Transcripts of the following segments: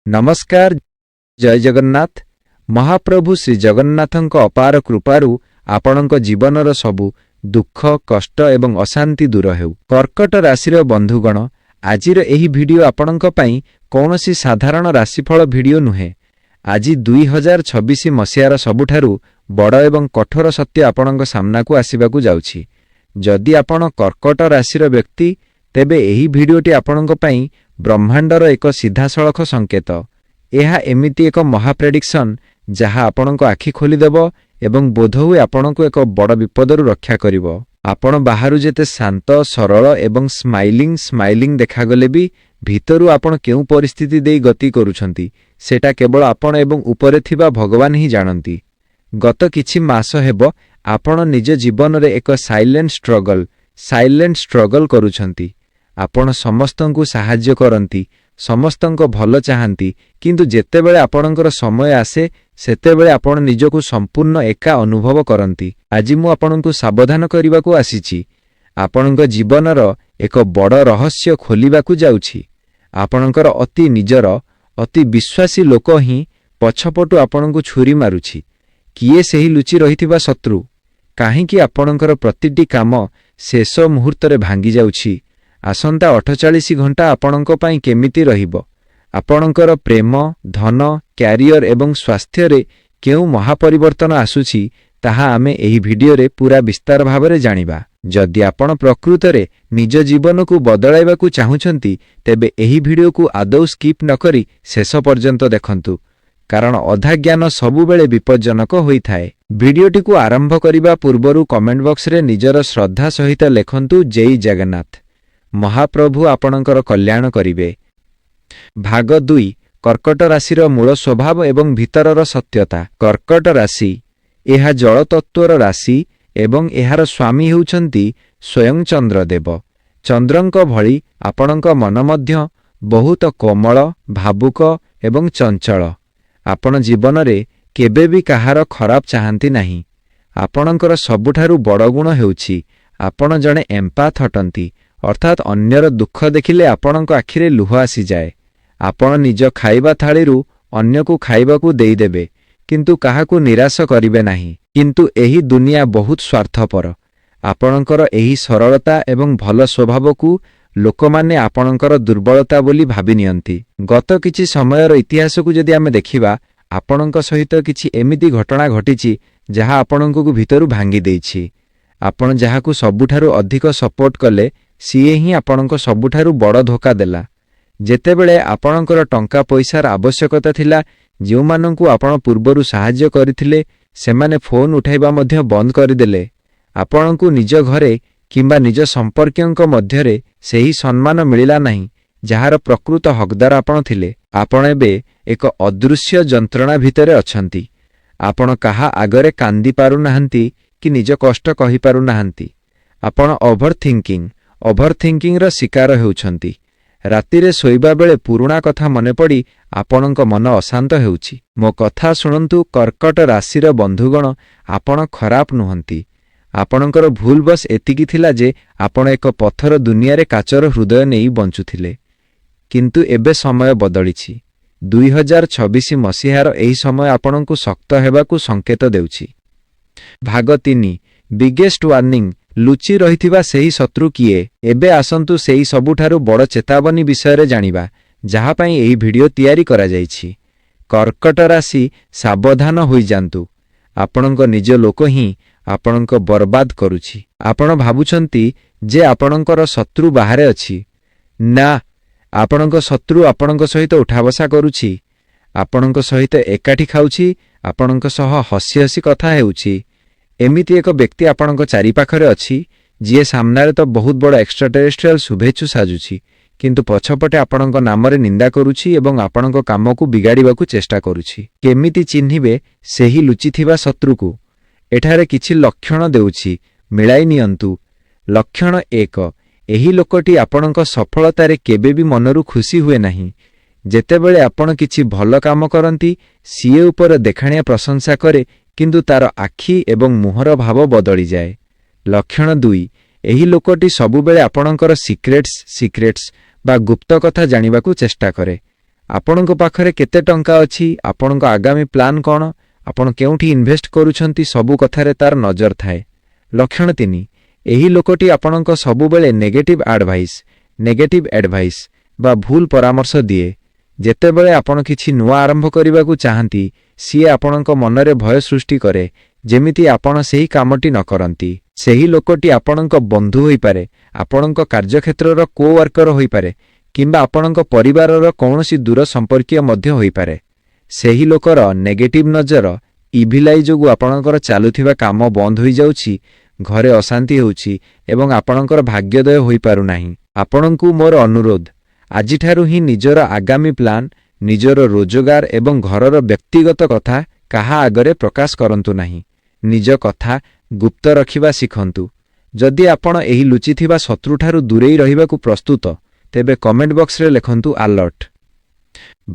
नमस्कार जय जगन्नाथ महाप्रभु श्री जगन्नाथଙ୍କ अपार कृपारु आपणଙ୍କ जीवनर सबु दुख कष्ट एवं अशांति दूर हेउ। कर्कट राशिर बंधुगण आजिर एही भिडियो आपणଙ୍କ ପାଇଁ कौनसी साधारण राशिफल भिडियो नुहे। आज 2026 मसीहार सबुठारु बड़ एवं कठोर सत्य आपणଙ୍କ सामनाकु आसिबाकु जाउछि। जदि आपण कर्कट राशिर व्यक्ति तेबे एही भिडियोटी आपणଙ୍କ ପାଇଁ ब्रह्मांडर एक सीधासलख संकेत। यह एमिति एक महाप्रेडिक्शन जहाँ आपणଙ୍କ आखि खोलीदेव एवं बोधहुए आपणଙ୍କୁ एक बड़ विपदरु रक्षा करिवो। आपण बाहरु जेते शांत सरल एवं स्माइलिंग देखागले भी भितरु आपण केउ परिस्थिति देई गति करूछंती सेटा केवल आपण एवं उपरे थिबा भगवान ही जानती। गत किछि मास हेबो आपण निज जीवन रे एक साइलेंट स्ट्रगल करूछंती। आपण समस्तंकु सहाय्य करंती, समस्तंको भल चाहंती, किंतु जेतेबेले आपणकर समय आसे सेतेबेले आपण निजकु संपूर्ण एका अनुभव करंती। आज मु आपणकु सावधान करिबाकु आसीछि। आपणଙ୍କ जीवनर एक बड़ रहस्य खोलिबाकु जाउछि। आपणकर अति निजर अति विश्वासी लोक ही पछपटु आपणकु छुरी मारुछि। किए सेही लुचि रहिथिबा शत्रु? काहेकि आपणकर प्रतिटी काम शेष मुहूर्त रे भांगी जाउछि। आसंता 48 घंटा आपणଙ୍କ ପାଇଁ केमिति रहिबो? आपणଙ୍କର प्रेम धन क्यारियर एवं स्वास्थ्य रे केउ महापरिवर्तन आसुछि ताहा आमे एही भिडियो रे पूरा विस्तार भाबरे जानिबा। जदि आपण प्रकृत रे निज जीवन को बदलाइबाकू चाहुछंती तेबे एही भिडियो को आदौ स्किप न करी शेष पर्यंत देखंतु, कारण अधा ज्ञान सबु बेले विपज्जनक होइथाए। भिडियोटी को आरंभ करिबा पूर्वरु कमेंट बॉक्स रे निजर श्रद्धा सहित लेखंतु जय जगन्नाथ। महाप्रभु आपणଙ୍କର कल्याण करिवे। भाग 2 कर्कट राशिर मूल स्वभाव एवं भितरर सत्यता। कर्कट राशि एहा जल तत्वर राशि एवं एहार स्वामी हेउछंती स्वयं चंद्रदेव। चंद्रंक भଳି आपणଙ୍କ मन मध्य बहुत कोमल भावुक एवं चंचल। आपण जीवन रे केबे भी कहार खराब चाहंती नहीं। आपणଙ୍କର सबुठारु बड़ गुण हेउछि आपण जणे एम्पाथ हटंती, अर्थात अन्यर दुख देखिले आपणଙ୍କ आखिरे लुह आसी जाए। आपण निज खाइबा थाळीरु अन्यकु खाइबाकू देई देबे, किंतु काहाकू निराश करिवे नाही। किंतु एही दुनिया बहुत स्वार्थपर। आपणଙ୍କର एही सरलता एवं भल स्वभावकू लोकमाने आपणଙ୍କର दुर्बलता बोली भाबी नियंती। गत किछि समयर इतिहासकू जदि आमे देखिबा आपणଙ୍କ सहित किछि एमिति घटना घटिछि जहा आपणଙ୍କୁ भितरु भांगी देइछि। आपण जहाकू सबुठारु अधिक सपोर्ट कले सीए ही आपणଙ୍କ सबुठारु बड़ धोखा देला। जेतेबेले आपणଙ୍କର टंका पैसार आवश्यकता थिला, जो माननकू आपण पूर्वरु सहाय्य करिथिले सेमाने फोन उठाइबा मध्य बंद करिदेले। आपणଙ୍କୁ निज घरे किंबा निज संपर्कयंक मध्यरे सेही सम्मान मिलिला नहीं जहार प्रकृत हकदार आपण थिले। आपण एबे एक अदृश्य जंत्रणा भितरे अछंती। आपण काहा आगरे कांदी पारु नाहंती कि निज कष्ट कहि पारु नाहंती। आपण ओभरथिंकिंग र शिकार हेउछंती। रातिरे सोइबा बेले पुरुणा कथा मने पड़ी आपणଙ୍କ मन अशांत हेउछि। मो कथा सुनंतु कर्कट राशिर बंधुगण, आपण खराब नुहंती। आपणଙ୍କର भूल बस एतिकी थिला जे आपण एक पत्थर दुनिया रे काचर हृदय नेई बंचुथिले। किंतु एबे समय बदलिछि। 2026 मसीहार एही समय आपणଙ୍କୁ शक्त हेबाकू संकेत देउछि। भाग 3 बिगेस्ट वार्निंग लुचि रहिथिबा सेही शत्रु किए। एबे आसंतु सेही सबुठारु बड़ चेतावनी विषय रे जानिबा जहा पई एही भिडियो तयारी करा जाइछि। कर्कट राशि सावधान होई जांतु। आपणଙ୍କ निज लोक ही आपणଙ୍କ बर्बाद करूछि। आपण भाबुछंती जे आपणଙ୍କର शत्रु बाहरे अछि। ना, आपणଙ୍କ शत्रु आपणଙ୍କ सहित उठाबसा करूछि, आपणଙ୍କ सहित एकाठी खाउछि, आपणଙ୍କ सह हसी हसी कथा हेउछि। एमिति एक व्यक्ति आपणଙ୍କ चारि पाखरे अछि जिए सामनारे तो बहुत बड़ एक्स्ट्रा टेरेस्ट्रियल शुभेच्छु साजुछि, किंतु पछपटे आपणଙ୍କ नामरे निंदा करूछि एवं आपणଙ୍କ कामकू बिगाड़िबाकू चेष्टा करूछि। केमिति चिन्हिबे सेही लुचिथिबा शत्रुकू? एठारे किछि लक्षण देउछि, मिलाई नियंतु। लक्षण 1 एही लोकटी आपणଙ୍କ सफलतारे केबे भी मनरु खुशी हुए नहीं। जेतेबेले आपण किछि भल काम करंती सीए ऊपर देखाणिया प्रशंसा करे, किंतु तार आखि एवं मुहर भाव बदली जाए। लक्षण 2 एही लोकटी सबुबेले आपणଙ୍କର सिक्रेट्स बा गुप्त कथा जानिबाकू चेष्टा करे। ଆପଣଙ୍କ ପାଖରେ କେତେ ଟଙ୍କା ଅଛି, ଆପଣଙ୍କ ଆଗାମୀ ପ୍ଲାନ୍ କ'ଣ, ଆପଣ କେଉଁଠି ଇନଭେଷ୍ଟ କରୁଛନ୍ତି, ସବୁ କଥାରେ ତାର ନଜର ଥାଏ। ଲକ୍ଷଣ 3, ଏହି ଲୋକଟି ଆପଣଙ୍କ ସବୁବେଳେ ନେଗେଟିଭ୍ ଆଡଭାଇସ୍ ବା ଭୁଲ ପରାମର୍ଶ ଦିଏ। ଯେତେବେଳେ ଆପଣ କିଛି ନୂଆ ଆରମ୍ଭ କରିବାକୁ ଚାହାନ୍ତି, ସିଏ ଆପଣଙ୍କ ମନରେ ଭୟ ସୃଷ୍ଟି କରେ, ଯେମିତି ଆପଣ ସେହି କାମଟି ନ କରନ୍ତି। ସେହି ଲୋକଟି ଆପଣଙ୍କ ବନ୍ଧୁ ହୋଇପାରେ, ଆପଣଙ୍କ କାର୍ଯ୍ୟକ୍ଷେତ୍ରର କୋୱାର୍କର ହୋଇପାରେ, କିମ୍ବା ଆପଣଙ୍କ ପରିବାରର କୌଣସି ଦୂର ସମ୍ପର୍କୀୟ ମଧ୍ୟ ହୋଇପାରେ। ସେହି ଲୋକର ନେଗେଟିଭ୍ ନଜର, ଇଭିଲ୍ ଆଇ ଯୋଗୁଁ ଆପଣଙ୍କର ଚାଲୁଥିବା କାମ ବନ୍ଦ ହୋଇଯାଉଛି, ଘରେ ଅଶାନ୍ତି ହେଉଛି ଏବଂ ଆପଣଙ୍କର ଭାଗ୍ୟୋଦୟ ହୋଇପାରୁନାହିଁ। ଆପଣଙ୍କୁ ମୋର ଅନୁରୋଧ, ଆଜିଠାରୁ ହିଁ ନିଜର ଆଗାମୀ ପ୍ଲାନ୍, ନିଜର ରୋଜଗାର ଏବଂ ଘରର ବ୍ୟକ୍ତିଗତ କଥା କାହା ଆଗରେ ପ୍ରକାଶ କରନ୍ତୁ ନାହିଁ। ନିଜ କଥା ଗୁପ୍ତ ରଖିବା ଶିଖନ୍ତୁ। ଯଦି ଆପଣ ଏହି ଲୁଚିଥିବା ଶତ୍ରୁଠାରୁ ଦୂରେଇ ରହିବାକୁ ପ୍ରସ୍ତୁତ, ତେବେ କମେଣ୍ଟ ବକ୍ସରେ ଲେଖନ୍ତୁ ଆଲର୍ଟ।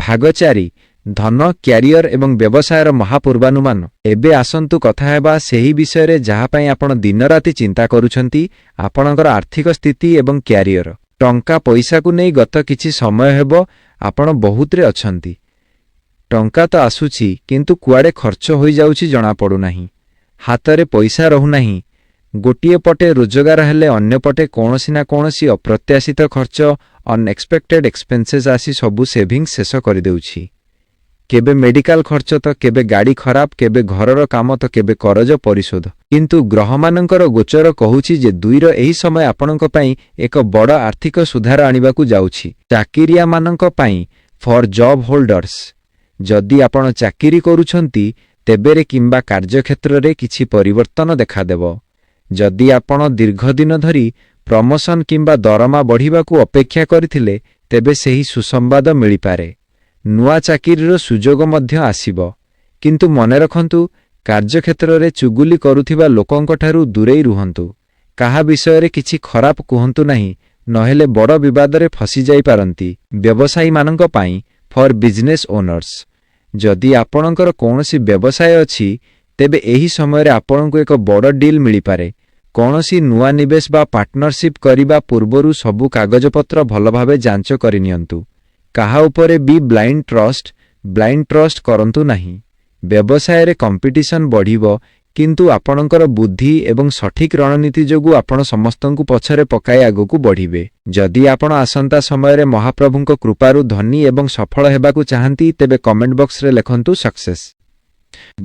ଭାଗ 4, ଧନ, କ୍ୟାରିୟର ଏବଂ ବ୍ୟବସାୟର ମହାପୂର୍ବାନୁମାନ। ଏବେ ଆସନ୍ତୁ କଥା ହେବା ସେହି ବିଷୟରେ ଯାହା ପାଇଁ ଆପଣ ଦିନରାତି ଚିନ୍ତା କରୁଛନ୍ତି, ଆପଣଙ୍କର ଆର୍ଥିକ ସ୍ଥିତି ଏବଂ କ୍ୟାରିୟର। ଟଙ୍କା ପଇସାକୁ ନେଇ ଗତ କିଛି ସମୟ ହେବ ଆପଣ ବହୁତରେ ଅଛନ୍ତି। ଟଙ୍କା ତ ଆସୁଛି, କିନ୍ତୁ କୁଆଡ଼େ ଖର୍ଚ୍ଚ ହୋଇଯାଉଛି ଜଣାପଡ଼ୁନାହିଁ। ହାତରେ ପଇସା ରହୁନାହିଁ। ଗୋଟିଏ ପଟେ ରୋଜଗାର ହେଲେ ଅନ୍ୟପଟେ କୌଣସି ନା କୌଣସି ଅପ୍ରତ୍ୟାଶିତ ଖର୍ଚ୍ଚ, ଅନଏକ୍ସପେକ୍ଟେଡ୍ ଏକ୍ସପେନ୍ସେସ୍ ଆସି ସବୁ ସେଭିଂସ୍ ଶେଷ କରିଦେଉଛି। କେବେ ମେଡିକାଲ ଖର୍ଚ୍ଚ ତ କେବେ ଗାଡ଼ି ଖରାପ, କେବେ ଘରର କାମ ତ କେବେ କରଜ ପରିଶୋଧ। କିନ୍ତୁ ଗ୍ରହମାନଙ୍କର ଗୋଚର କହୁଛି ଯେ 2ର ଏହି ସମୟ ଆପଣଙ୍କ ପାଇଁ ଏକ ବଡ଼ ଆର୍ଥିକ ସୁଧାର ଆଣିବାକୁ ଯାଉଛି। ଚାକିରିଆମାନଙ୍କ ପାଇଁ, ଫର୍ ଜବ୍ ହୋଲ୍ଡର୍ସ, ଯଦି ଆପଣ ଚାକିରି କରୁଛନ୍ତି, ତେବେରେ କିମ୍ବା କାର୍ଯ୍ୟକ୍ଷେତ୍ରରେ କିଛି ପରିବର୍ତ୍ତନ ଦେଖାଦେବ। ଯଦି ଆପଣ ଦୀର୍ଘଦିନ ଧରି ପ୍ରମୋସନ କିମ୍ବା ଦରମା ବଢ଼ିବାକୁ ଅପେକ୍ଷା କରିଥିଲେ, ତେବେ ସେହି ସୁସମ୍ବାଦ ମିଳିପାରେ। ନୂଆ ଚାକିରିର ସୁଯୋଗ ମଧ୍ୟ ଆସିବ। କିନ୍ତୁ ମନେ ରଖନ୍ତୁ, କାର୍ଯ୍ୟକ୍ଷେତ୍ରରେ ଚୁଗୁଲି କରୁଥିବା ଲୋକଙ୍କଠାରୁ ଦୂରେଇ ରୁହନ୍ତୁ। କାହା ବିଷୟରେ କିଛି ଖରାପ କୁହନ୍ତୁ ନାହିଁ, ନହେଲେ ବଡ଼ ବିବାଦରେ ଫସିଯାଇପାରନ୍ତି। ବ୍ୟବସାୟୀମାନଙ୍କ ପାଇଁ, ଫର୍ ବିଜନେସ୍ ଓନର୍ସ, ଯଦି ଆପଣଙ୍କର କୌଣସି ବ୍ୟବସାୟ ଅଛି, ତେବେ ଏହି ସମୟରେ ଆପଣଙ୍କୁ ଏକ ବଡ଼ ଡିଲ୍ ମିଳିପାରେ। କୌଣସି ନୂଆ ନିବେଶ ବା ପାର୍ଟନରସିପ୍ କରିବା ପୂର୍ବରୁ ସବୁ କାଗଜପତ୍ର ଭଲ ଭାବେ ଯାଞ୍ଚ କରିନିଅନ୍ତୁ। କାହା ଉପରେ ବି ବ୍ଲାଇଣ୍ଡ ଟ୍ରଷ୍ଟ କରନ୍ତୁ ନାହିଁ। ବ୍ୟବସାୟରେ କମ୍ପିଟିସନ୍ ବଢ଼ିବ, କିନ୍ତୁ ଆପଣଙ୍କର ବୁଦ୍ଧି ଏବଂ ସଠିକ୍ ରଣନୀତି ଯୋଗୁଁ ଆପଣ ସମସ୍ତଙ୍କୁ ପଛରେ ପକାଇ ଆଗକୁ ବଢ଼ିବେ। ଯଦି ଆପଣ ଆସନ୍ତା ସମୟରେ ମହାପ୍ରଭୁଙ୍କ କୃପାରୁ ଧନୀ ଏବଂ ସଫଳ ହେବାକୁ ଚାହାନ୍ତି, ତେବେ କମେଣ୍ଟ ବକ୍ସରେ ଲେଖନ୍ତୁ ସକ୍ସେସ୍।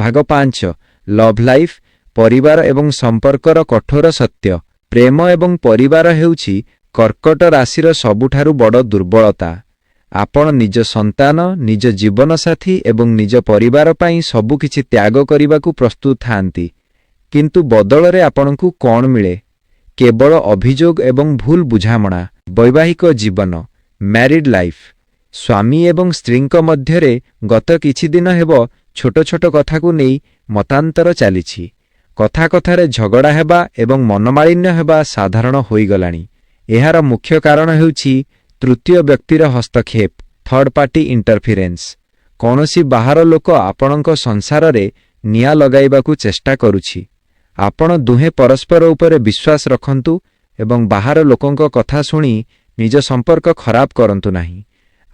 ଭାଗ 5, ଲଭ୍ ଲାଇଫ୍, ପରିବାର ଏବଂ ସମ୍ପର୍କର କଠୋର ସତ୍ୟ। ପ୍ରେମ ଏବଂ ପରିବାର ହେଉଛି କର୍କଟ ରାଶିର ସବୁଠାରୁ ବଡ଼ ଦୁର୍ବଳତା। ଆପଣ ନିଜ ସନ୍ତାନ, ନିଜ ଜୀବନସାଥୀ ଏବଂ ନିଜ ପରିବାର ପାଇଁ ସବୁକିଛି ତ୍ୟାଗ କରିବାକୁ ପ୍ରସ୍ତୁତ ଥାଆନ୍ତି। କିନ୍ତୁ ବଦଳରେ ଆପଣଙ୍କୁ କ'ଣ ମିଳେ? କେବଳ ଅଭିଯୋଗ ଏବଂ ଭୁଲ ବୁଝାମଣା। ବୈବାହିକ ଜୀବନ, ମ୍ୟାରିଡ୍ ଲାଇଫ୍, ସ୍ୱାମୀ ଏବଂ ସ୍ତ୍ରୀଙ୍କ ମଧ୍ୟରେ ଗତ କିଛି ଦିନ ହେବ ଛୋଟ ଛୋଟ କଥାକୁ ନେଇ ମତାନ୍ତର ଚାଲିଛି। କଥାରେ ଝଗଡ଼ା ହେବା ଏବଂ ମନମାଳିନ୍ୟ ହେବା ସାଧାରଣ ହୋଇଗଲାଣି। ଏହାର ମୁଖ୍ୟ କାରଣ ହେଉଛି ତୃତୀୟ ବ୍ୟକ୍ତିର ହସ୍ତକ୍ଷେପ, ଥର୍ଡ ପାର୍ଟି ଇଣ୍ଟରଫିରେନ୍ସ। କୌଣସି ବାହାର ଲୋକ ଆପଣଙ୍କ ସଂସାରରେ ନିଆଁ ଲଗାଇବାକୁ ଚେଷ୍ଟା କରୁଛି। ଆପଣ ଦୁହେଁ ପରସ୍ପର ଉପରେ ବିଶ୍ୱାସ ରଖନ୍ତୁ ଏବଂ ବାହାର ଲୋକଙ୍କ କଥା ଶୁଣି ନିଜ ସମ୍ପର୍କ ଖରାପ କରନ୍ତୁ ନାହିଁ।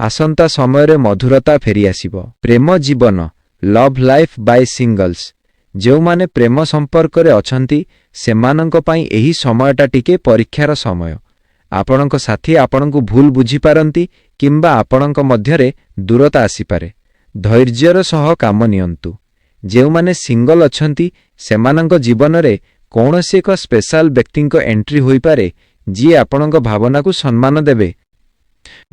ଆସନ୍ତା ସମୟରେ ମଧୁରତା ଫେରିଆସିବ। ପ୍ରେମ ଜୀବନ, ଲଭ୍ ଲାଇଫ୍ ବାଇ ସିଙ୍ଗଲ୍ସ, ଯେଉଁମାନେ ପ୍ରେମ ସମ୍ପର୍କରେ ଅଛନ୍ତି, ସେମାନଙ୍କ ପାଇଁ ଏହି ସମୟଟା ଟିକେ ପରୀକ୍ଷାର ସମୟ। ଆପଣଙ୍କ ସାଥୀ ଆପଣଙ୍କୁ ଭୁଲ ବୁଝିପାରନ୍ତି କିମ୍ବା ଆପଣଙ୍କ ମଧ୍ୟରେ ଦୂରତା ଆସିପାରେ। ଧୈର୍ଯ୍ୟର ସହ କାମ ନିଅନ୍ତୁ। ଯେଉଁମାନେ ସିଙ୍ଗଲ ଅଛନ୍ତି, ସେମାନଙ୍କ ଜୀବନରେ କୌଣସି ଏକ ସ୍ପେଶାଲ ବ୍ୟକ୍ତିଙ୍କ ଏଣ୍ଟ୍ରି ହୋଇପାରେ, ଯିଏ ଆପଣଙ୍କ ଭାବନାକୁ ସମ୍ମାନ ଦେବେ।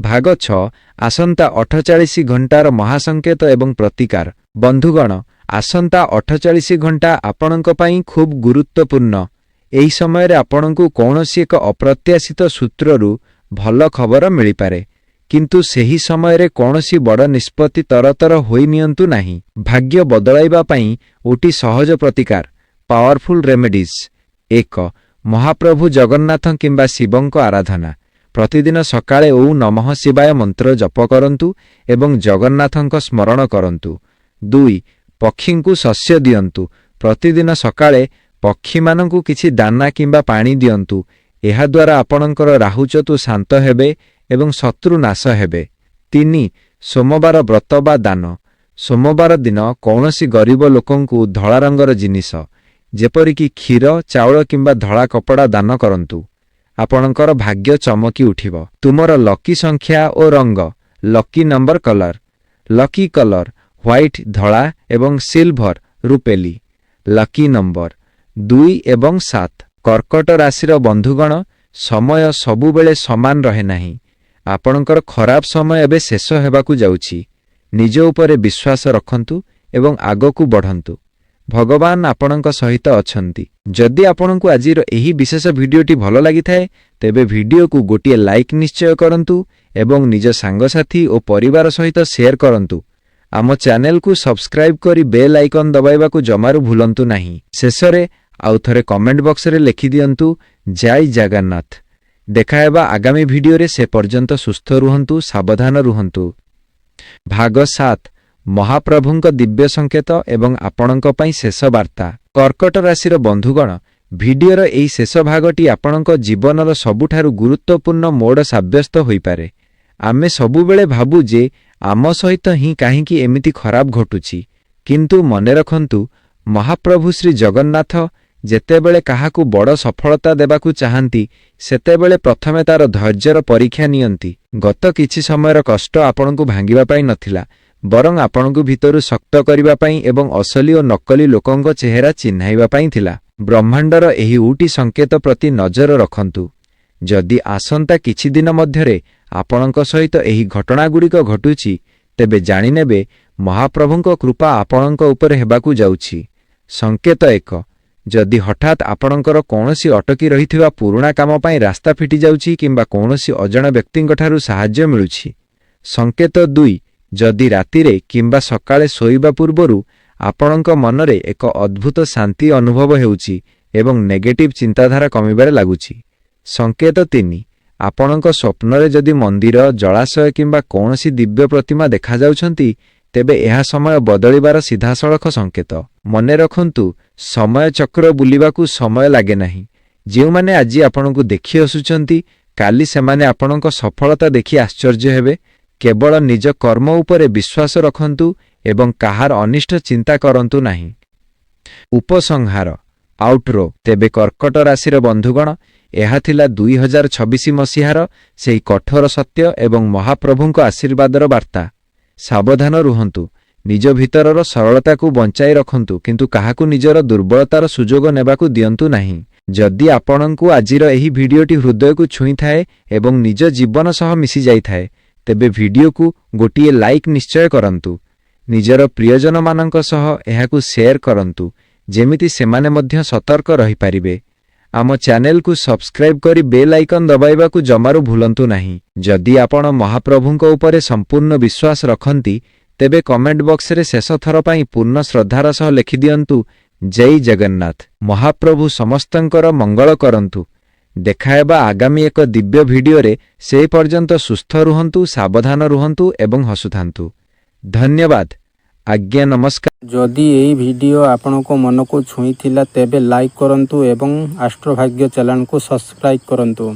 ଭାଗ 6, ଆସନ୍ତା 48 ଘଣ୍ଟାର ମହାସଂକେତ ଏବଂ ପ୍ରତିକାର। ବନ୍ଧୁଗଣ, ଆସନ୍ତା 48 ଘଣ୍ଟା ଆପଣଙ୍କ ପାଇଁ ଖୁବ୍ ଗୁରୁତ୍ୱପୂର୍ଣ୍ଣ। ଏହି ସମୟରେ ଆପଣଙ୍କୁ କୌଣସି ଏକ ଅପ୍ରତ୍ୟାଶିତ ସୂତ୍ରରୁ ଭଲ ଖବର ମିଳିପାରେ। କିନ୍ତୁ ସେହି ସମୟରେ କୌଣସି ବଡ଼ ନିଷ୍ପତ୍ତି ତରତର ହୋଇନିଅନ୍ତୁ ନାହିଁ। ଭାଗ୍ୟ ବଦଳାଇବା ପାଇଁ 8ଟି ସହଜ ପ୍ରତିକାର, ପାୱାରଫୁଲ୍ ରେମେଡିଜ୍। 1. ମହାପ୍ରଭୁ ଜଗନ୍ନାଥ କିମ୍ବା ଶିବଙ୍କ ଆରାଧନା। ପ୍ରତିଦିନ ସକାଳେ ଓଁ ନମଃ ଶିବାୟ ମନ୍ତ୍ର ଜପ କରନ୍ତୁ ଏବଂ ଜଗନ୍ନାଥଙ୍କ ସ୍ମରଣ କରନ୍ତୁ। 2. ପକ୍ଷୀଙ୍କୁ ଶସ୍ୟ ଦିଅନ୍ତୁ। ପ୍ରତିଦିନ ସକାଳେ ପକ୍ଷୀମାନଙ୍କୁ କିଛି ଦାନା କିମ୍ବା ପାଣି ଦିଅନ୍ତୁ। ଏହାଦ୍ୱାରା ଆପଣଙ୍କର ରାହୁଚତୁ ଶାନ୍ତ ହେବେ ଏବଂ ଶତ୍ରୁ ନାଶ ହେବେ। 3. सोमवार व्रत बा दान सोमवार दिन कौनसी गरीब लोकंकु धला रंगर जिनिस जेपरिकी क्षीर चाउल किंबा धला कपड़ा दान करंतु आपणकर भाग्य चमकी उठिब। तुमर लकी संख्या और रंग lucky number colour lucky colour white धला एवं सिल्भर रुपेली लकी नंबर 2 एवं 7। कर्कट राशिर बंधुगण समय सबुबेले समान रहे नाही। आपणकर खराब समय एबे शेष हेबाकु जाउछि। निज उपरे विश्वास रखंतु एवं आगकु बढ़ंतु। भगवान आपणक सहित अछंती। जदि आपणकु आजिर एही विशेष भिडियोटी भल लागिथाए तेबे भिडियो को गोटिए लाइक निश्चय करंतु एवं निज सांगसाथी और परिवार सहित शेयर करंतु। आम चैनल को सब्सक्राइब करी बेल आइकन दबाइबा को जमारू भूलंतु नाही। शेषरे आउ थरे कमेंट बॉक्स रे लिखि दियंतु जय जगन्नाथ। देखाएबा आगामी भिडियो रे से पर्यंत सुस्थ रुहंतु सावधान रुहंतु। भाग 7 महाप्रभुंक दिव्य संकेत एवं आपणक पई शेष वार्ता। कर्कट राशिर बंधुगण भिडियोर एई शेष भागटी आपणक जीवनर सबुठारु गुरुत्वपूर्ण मोड़ साब्यस्त होई पारे। आमे सबुबेले भाबु जे आम सहित ही काहींकी एमिति खराब घटुछि, किंतु मने रखंतु महाप्रभु श्री जगन्नाथ जेतेबेले काहाकू बड़ सफलता देबाकू चाहंती सेतेबेले प्रथमे तार धैर्यर परीक्षा नियंती। गत किछि समयर कष्ट आपणकू भांगिबा पई नथिला, बरं आपणकू भितरु शक्त करिबा पई एवं असली और नकली लोकंक चेहरा चिन्हाइबा पई थिला। ब्रह्मांडर एही ऊटी संकेत प्रति नजर रखंतु। जदि आसंता किछि दिन मध्यरे आपणक सहित एही घटनागुड़िक घटुछि तेबे जानिनेबे महाप्रभुंक कृपा आपणक उपरे हेबाकू जाउछि। संकेत 1 जदि हठात आपणकर कौनसी अटकी रहिथिबा पुराणा काम पई रास्ता फिटी जाउछि किंबा कौनसी अजण व्यक्तिंकठारु साहाय्य मिलुछि। संकेत 2 जदि रातिरे किंबा सकाळे सोइबा पूर्वरु आपणक मनरे एक अद्भुत शांति अनुभव हेउछि एवं नेगेटिव चिंताधारा कमिबारे लागुछि। संकेत 3 आपणक स्वप्नरे जदि मंदिर जलाशय किंबा कौनसी दिव्य प्रतिमा देखा जाउछंती तेबे एहा समय बदलिबार सीधासळख संकेत। मने रखंतु समय चक्र बुलिबाकू समय लागे नाही। जेउ माने आजी आपणकू देखि आसुचंती काली सेमाने आपणक सफलता देखि आश्चर्य हेबे। केवल निज कर्म उपरे विश्वास रखंतु एवं काहार अनिष्ट चिंता करंतु नाही। उपसंहार आउटरो तेबे कर्कट राशिर बंधुगण एहा थिला 2026 मसीहार सेही कठोर सत्य एवं महाप्रभुंक आशीर्वादर वार्ता। सावधान रुहंतु। निज भितरर सरलता को बंचाई रखंतु किंतु काहाकू निजर दुर्बलतार सुजोग नेबाकू दियंतु नाही। जदि आपणकू आजिर एही भिडियोटी हृदय को छुई थाए एवं निज जीवन सह मिसी जाई थाए तेबे भिडियो को गोटिए लाइक निश्चय करंतु। निजर प्रियजन मानक सह एहाकू शेयर करंतु जेमिति सेमाने मध्य सतर्क रही पारिबे। आम चैनल को सब्सक्राइब करी बेल आइकन दबाइबा को जमारू भूलंतु नाही। जदि आपण महाप्रभुंक उपरे संपूर्ण विश्वास रखंती तेबे कमेंट बॉक्स रे शेष थर पई पूर्ण श्रद्धार सह लिखि दियंतु जय जगन्नाथ। महाप्रभु समस्तंकर मंगल करंतु। देखाएबा आगामी एक दिव्य भिडियो रे से पर्यंत सुस्थ रुहंतु सावधान रुहंतु एवं हसुथांतु। धन्यवाद। आज्ञा नमस्कार। जदि यही वीडियो आपनको मन को छुई थिला तेबे लाइक करंतु एवं एस्ट्रो भाग्य चैनल को सब्सक्राइब करंतु।